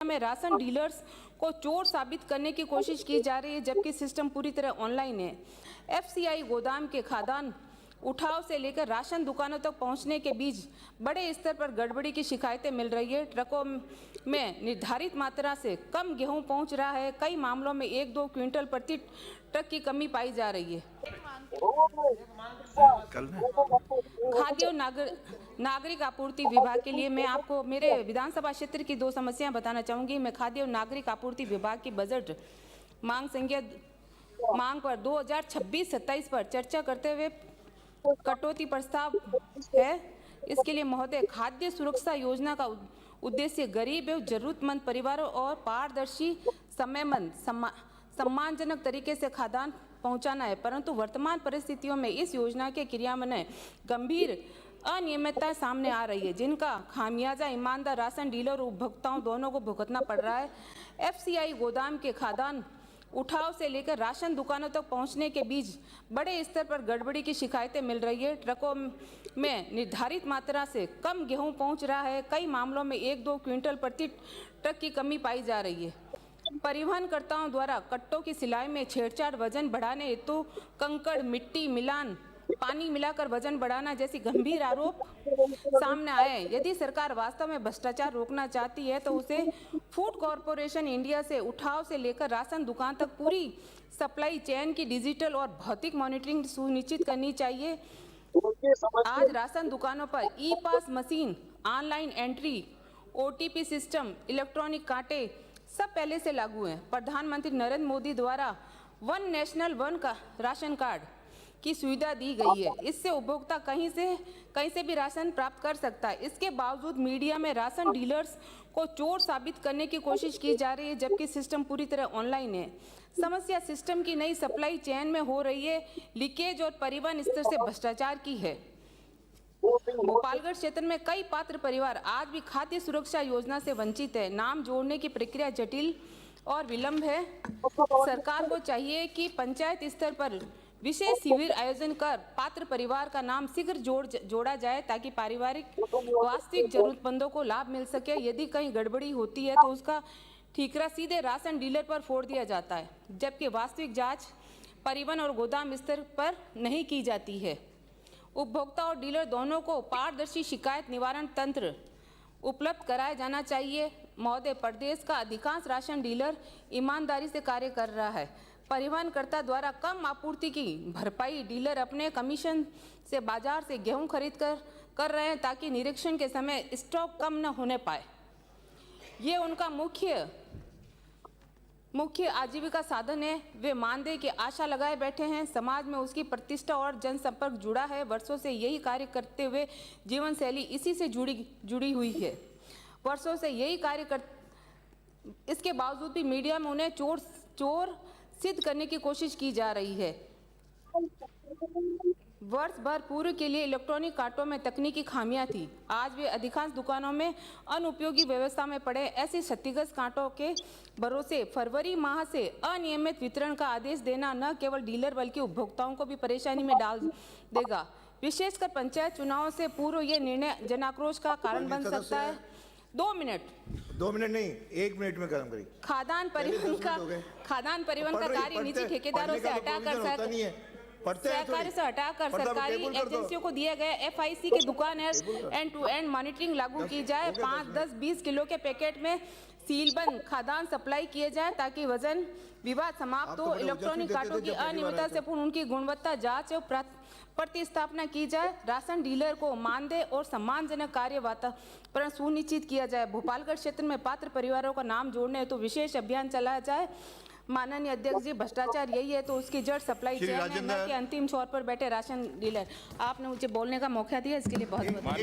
में ration dealers को चोर साबित करने की कोशिश की जा रही है, जबकि सिस्टम पूरी तरह ऑनलाइन है। एफसीआई गोदाम के खाद्यान्न उठाव से लेकर राशन दुकानों तक पहुंचने के बीच बड़े स्तर पर गड़बड़ी की शिकायतें मिल रही है। ट्रकों में निर्धारित मात्रा से कम गेहूं पहुंच रहा है। कई मामलों में 1-2 क्विंटल प्रति ट्रक की कमी पाई जा रही है। खाद्य और नागरिक आपूर्ति विभाग के लिए मैं आपको मेरे विधानसभा क्षेत्र की 2 समस्याएं बताना चाहूंगी। मैं खाद्य और नागरिक आपूर्ति विभाग की बजट मांग पर 2026-27 पर चर्चा करते हुए कटौती प्रस्ताव है। इसके लिए महोदय, खाद्य सुरक्षा योजना का उद्देश्य गरीब एवं जरूरतमंद परिवारों और पारदर्शी, समयबद्ध, सम्मानजनक तरीके से खाद्यान्न पहुंचाना है, परंतु वर्तमान परिस्थितियों में इस योजना के क्रियान्वयन में गंभीर अनियमितताएं सामने आ रही है, जिनका खामियाजा ईमानदार राशन डीलर और उपभोक्ताओं दोनों को भुगतना पड़ रहा है। एफसीआई गोदाम के खाद्यान्न उठाव से लेकर राशन दुकानों तक पहुंचने के बीच बड़े स्तर पर गड़बड़ी की शिकायतें मिल रही है। ट्रकों में निर्धारित मात्रा से कम गेहूं पहुंच रहा है। कई मामलों में 1-2 क्विंटल प्रति ट्रक की कमी पाई जा रही है। परिवहनकर्ताओं द्वारा कट्टों की सिलाई में छेड़छाड़, वजन बढ़ाने हेतु कंकड़, मिट्टी मिलान, पानी मिलाकर वजन बढ़ाना जैसी गंभीर आरोप सामने आए। यदि सरकार वास्तव में भ्रष्टाचार रोकना चाहती है तो उसे फूड कॉरपोरेशन इंडिया से उठाव से लेकर राशन दुकान तक पूरी सप्लाई चेन की डिजिटल और भौतिक मॉनिटरिंग सुनिश्चित करनी चाहिए। आज राशन दुकानों पर e POS machine, online entry, OTP system, electronic कांटे सब पहले से लागू हैं। प्रधानमंत्री नरेंद्र मोदी द्वारा वन नेशनल वन का राशन कार्ड की सुविधा दी गई है। इससे उपभोक्ता कहीं से भी राशन प्राप्त कर सकता है। इसके बावजूद मीडिया में राशन डीलर्स को चोर साबित करने की कोशिश की जा रही है, जबकि सिस्टम पूरी तरह ऑनलाइन है। समस्या सिस्टम की नई सप्लाई चेन में हो रही है, लीकेज और परिवहन स्तर से भ्रष्टाचार की है। भोपालगढ़ क्षेत्र में कई पात्र परिवार आज भी खाद्य सुरक्षा योजना से वंचित है। नाम जोड़ने की प्रक्रिया जटिल और विलंब है। सरकार को चाहिए कि पंचायत स्तर पर विशेष शिविर आयोजन कर पात्र परिवार का नाम शीघ्र जोड़ा जाए, ताकि पारिवारिक वास्तविक जरूरतमंदों को लाभ मिल सके। यदि कहीं गड़बड़ी होती है तो उसका ठीकरा सीधे राशन डीलर पर फोड़ दिया जाता है, जबकि वास्तविक जांच परिवहन और गोदाम स्तर पर नहीं की जाती है। उपभोक्ता और डीलर दोनों को पारदर्शी शिकायत निवारण तंत्र उपलब्ध कराया जाना चाहिए। महोदय, प्रदेश का अधिकांश राशन डीलर ईमानदारी से कार्य कर रहा है। परिवहनकर्ता द्वारा कम आपूर्ति की भरपाई डीलर अपने कमीशन से बाजार से गेहूं खरीद कर रहे हैं, ताकि निरीक्षण के समय स्टॉक कम न होने पाए। ये उनका मुख्य आजीविका साधन है। वे मानदेय की आशा लगाए बैठे हैं। समाज में उसकी प्रतिष्ठा और जनसंपर्क जुड़ा है। वर्षों से यही कार्य करते हुए जीवन शैली इसी से जुड़ी हुई है। वर्षों से यही इसके बावजूद भी मीडिया में उन्हें चोर सिद्ध करने की कोशिश की जा रही है। वर्ष भर पूर्व के लिए इलेक्ट्रॉनिक कांटों में तकनीकी खामियां थी। आज वे अधिकांश दुकानों में अनुपयोगी व्यवस्था में पड़े। ऐसे क्षतिग्रस्त कांटों के भरोसे फरवरी माह से अनियमित वितरण का आदेश देना न केवल डीलर बल्कि उपभोक्ताओं को भी परेशानी में डाल देगा। विशेषकर पंचायत चुनाव से पूर्व ये निर्णय जनाक्रोश का कारण बन सकता है। 2 मिनट नहीं, 1 मिनट में खत्म करिए। खाद्यान्न परिवहन का कार्य निजी ठेकेदारों से हटाकर सरकारी एजेंसियों को दिए गए एफआईसी के दुकान एंड टू एंड मॉनिटरिंग लागू की जाए। 5, 10, 20 किलो के पैकेट में सीलबंद खाद्यान्न सप्लाई किए जाए, ताकि वजन विवाद समाप्त हो। इलेक्ट्रॉनिक कांटों की अनियमितता से पूर्ण उनकी गुणवत्ता जांच और प्रतिस्थापना की जाए। राशन डीलर को मानदेय और सम्मानजनक कार्य वातावरण सुनिश्चित किया जाए। भोपालगढ़ क्षेत्र में पात्र परिवारों का नाम जोड़ने हेतु विशेष अभियान चलाया जाए। माननीय अध्यक्ष जी, भ्रष्टाचार यही है तो उसकी जड़ सप्लाई चेन है, न कि अंतिम छोर पर बैठे राशन डीलर। आपने मुझे बोलने का मौका दिया, इसके लिए बहुत बहुत